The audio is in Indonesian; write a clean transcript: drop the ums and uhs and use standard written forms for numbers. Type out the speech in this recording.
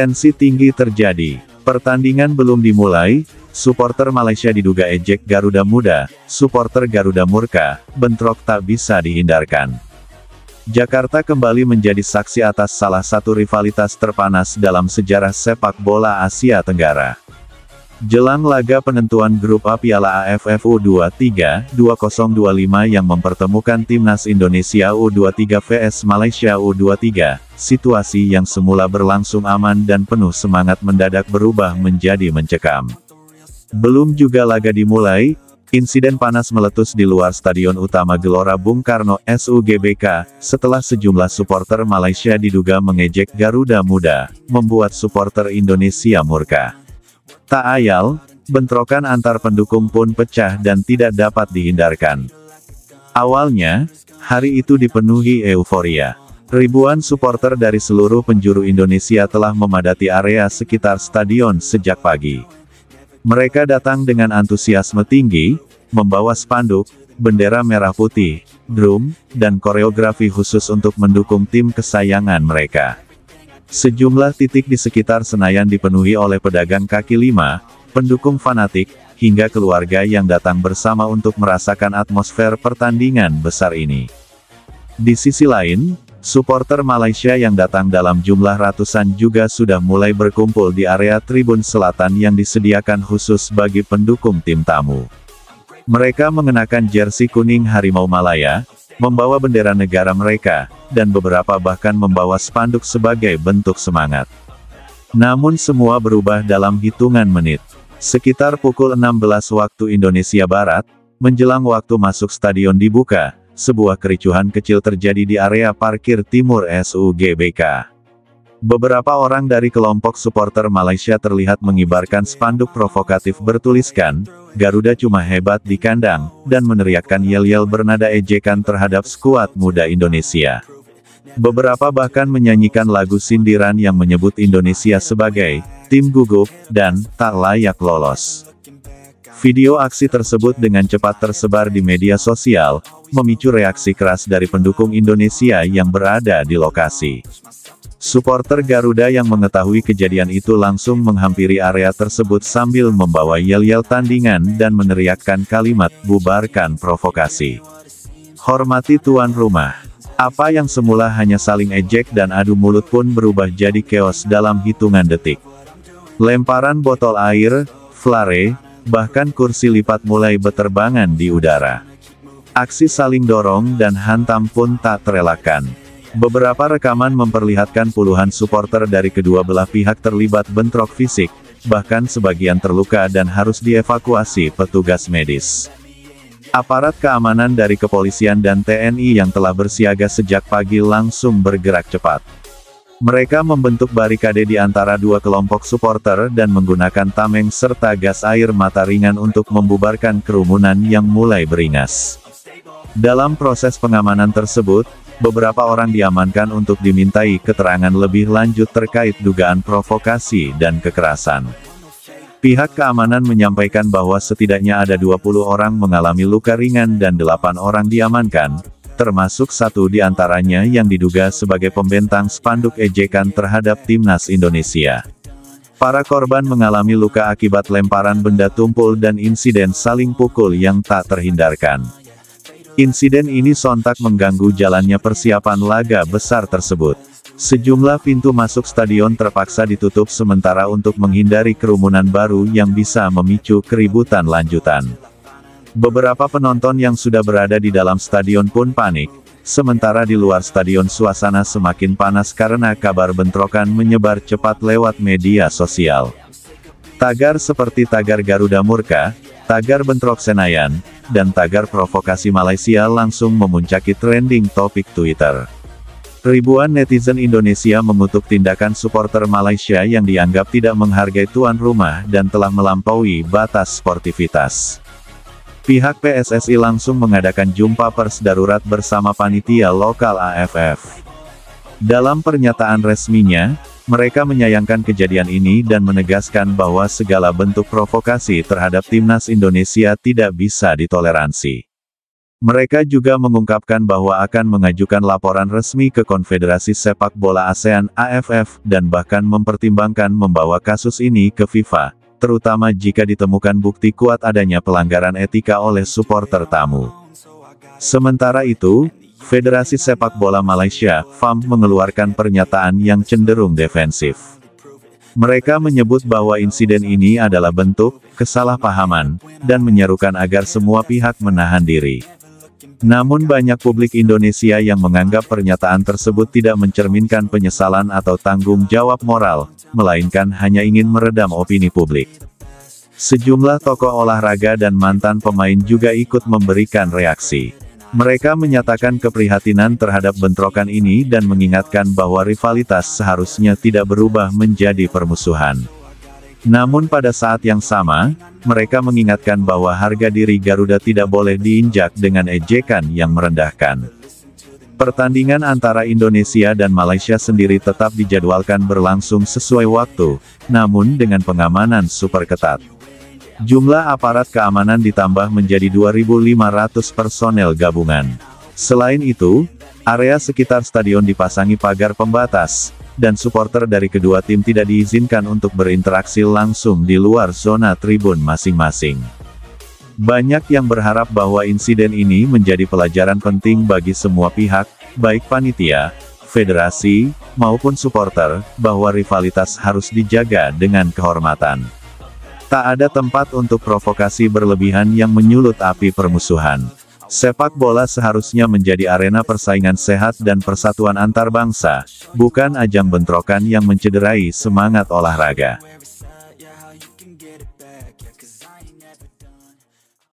Tensi tinggi terjadi. Pertandingan belum dimulai, supporter Malaysia diduga ejek Garuda Muda, supporter Garuda murka, bentrok tak bisa dihindarkan. Jakarta kembali menjadi saksi atas salah satu rivalitas terpanas dalam sejarah sepak bola Asia Tenggara. Jelang laga penentuan grup A Piala AFF U23, 2025 yang mempertemukan Timnas Indonesia U23 vs Malaysia U23, situasi yang semula berlangsung aman dan penuh semangat mendadak berubah menjadi mencekam. Belum juga laga dimulai, insiden panas meletus di luar Stadion Utama Gelora Bung Karno, SUGBK, setelah sejumlah supporter Malaysia diduga mengejek Garuda Muda, membuat supporter Indonesia murka. Tak ayal, bentrokan antar pendukung pun pecah dan tidak dapat dihindarkan. Awalnya, hari itu dipenuhi euforia. Ribuan supporter dari seluruh penjuru Indonesia telah memadati area sekitar stadion sejak pagi. Mereka datang dengan antusiasme tinggi, membawa spanduk, bendera merah putih, drum, dan koreografi khusus untuk mendukung tim kesayangan mereka. Sejumlah titik di sekitar Senayan dipenuhi oleh pedagang kaki lima, pendukung fanatik, hingga keluarga yang datang bersama untuk merasakan atmosfer pertandingan besar ini. Di sisi lain, supporter Malaysia yang datang dalam jumlah ratusan juga sudah mulai berkumpul di area tribun selatan yang disediakan khusus bagi pendukung tim tamu. Mereka mengenakan jersey kuning Harimau Malaya, membawa bendera negara mereka, dan beberapa bahkan membawa spanduk sebagai bentuk semangat. Namun semua berubah dalam hitungan menit. Sekitar pukul 16 waktu Indonesia Barat, menjelang waktu masuk stadion dibuka, sebuah kericuhan kecil terjadi di area parkir timur SUGBK. Beberapa orang dari kelompok supporter Malaysia terlihat mengibarkan spanduk provokatif bertuliskan, "Garuda cuma hebat di kandang," dan meneriakkan yel-yel bernada ejekan terhadap skuad muda Indonesia. Beberapa bahkan menyanyikan lagu sindiran yang menyebut Indonesia sebagai tim gugup dan tak layak lolos. Video aksi tersebut dengan cepat tersebar di media sosial, memicu reaksi keras dari pendukung Indonesia yang berada di lokasi. Supporter Garuda yang mengetahui kejadian itu langsung menghampiri area tersebut sambil membawa yel-yel tandingan dan meneriakkan kalimat, "Bubarkan provokasi. Hormati tuan rumah." Apa yang semula hanya saling ejek dan adu mulut pun berubah jadi keos dalam hitungan detik. Lemparan botol air, flare, bahkan kursi lipat mulai beterbangan di udara. Aksi saling dorong dan hantam pun tak terelakkan. Beberapa rekaman memperlihatkan puluhan supporter dari kedua belah pihak terlibat bentrok fisik, bahkan sebagian terluka dan harus dievakuasi petugas medis. Aparat keamanan dari kepolisian dan TNI yang telah bersiaga sejak pagi langsung bergerak cepat. Mereka membentuk barikade di antara dua kelompok supporter dan menggunakan tameng serta gas air mata ringan untuk membubarkan kerumunan yang mulai beringas. Dalam proses pengamanan tersebut, beberapa orang diamankan untuk dimintai keterangan lebih lanjut terkait dugaan provokasi dan kekerasan. Pihak keamanan menyampaikan bahwa setidaknya ada 20 orang mengalami luka ringan dan 8 orang diamankan, termasuk satu di antaranya yang diduga sebagai pembentang spanduk ejekan terhadap Timnas Indonesia. Para korban mengalami luka akibat lemparan benda tumpul dan insiden saling pukul yang tak terhindarkan. Insiden ini sontak mengganggu jalannya persiapan laga besar tersebut. Sejumlah pintu masuk stadion terpaksa ditutup sementara untuk menghindari kerumunan baru yang bisa memicu keributan lanjutan. Beberapa penonton yang sudah berada di dalam stadion pun panik, sementara di luar stadion suasana semakin panas karena kabar bentrokan menyebar cepat lewat media sosial. Tagar seperti tagar Garuda Murka, tagar bentrok Senayan, dan tagar provokasi Malaysia langsung memuncaki trending topik Twitter. Ribuan netizen Indonesia mengutuk tindakan supporter Malaysia yang dianggap tidak menghargai tuan rumah dan telah melampaui batas sportivitas. Pihak PSSI langsung mengadakan jumpa pers darurat bersama panitia lokal AFF. Dalam pernyataan resminya, mereka menyayangkan kejadian ini dan menegaskan bahwa segala bentuk provokasi terhadap Timnas Indonesia tidak bisa ditoleransi. Mereka juga mengungkapkan bahwa akan mengajukan laporan resmi ke Konfederasi Sepak Bola ASEAN (AFF) dan bahkan mempertimbangkan membawa kasus ini ke FIFA, terutama jika ditemukan bukti kuat adanya pelanggaran etika oleh supporter tamu. Sementara itu, Federasi Sepak Bola Malaysia (FAM) mengeluarkan pernyataan yang cenderung defensif. Mereka menyebut bahwa insiden ini adalah bentuk kesalahpahaman, dan menyerukan agar semua pihak menahan diri. Namun banyak publik Indonesia yang menganggap pernyataan tersebut tidak mencerminkan penyesalan atau tanggung jawab moral, melainkan hanya ingin meredam opini publik. Sejumlah tokoh olahraga dan mantan pemain juga ikut memberikan reaksi. Mereka menyatakan keprihatinan terhadap bentrokan ini dan mengingatkan bahwa rivalitas seharusnya tidak berubah menjadi permusuhan. Namun pada saat yang sama, mereka mengingatkan bahwa harga diri Garuda tidak boleh diinjak dengan ejekan yang merendahkan. Pertandingan antara Indonesia dan Malaysia sendiri tetap dijadwalkan berlangsung sesuai waktu, namun dengan pengamanan super ketat. Jumlah aparat keamanan ditambah menjadi 2.500 personel gabungan. Selain itu, area sekitar stadion dipasangi pagar pembatas, dan supporter dari kedua tim tidak diizinkan untuk berinteraksi langsung di luar zona tribun masing-masing. Banyak yang berharap bahwa insiden ini menjadi pelajaran penting bagi semua pihak, baik panitia, federasi, maupun supporter, bahwa rivalitas harus dijaga dengan kehormatan. Tak ada tempat untuk provokasi berlebihan yang menyulut api permusuhan. Sepak bola seharusnya menjadi arena persaingan sehat dan persatuan antar bangsa, bukan ajang bentrokan yang mencederai semangat olahraga.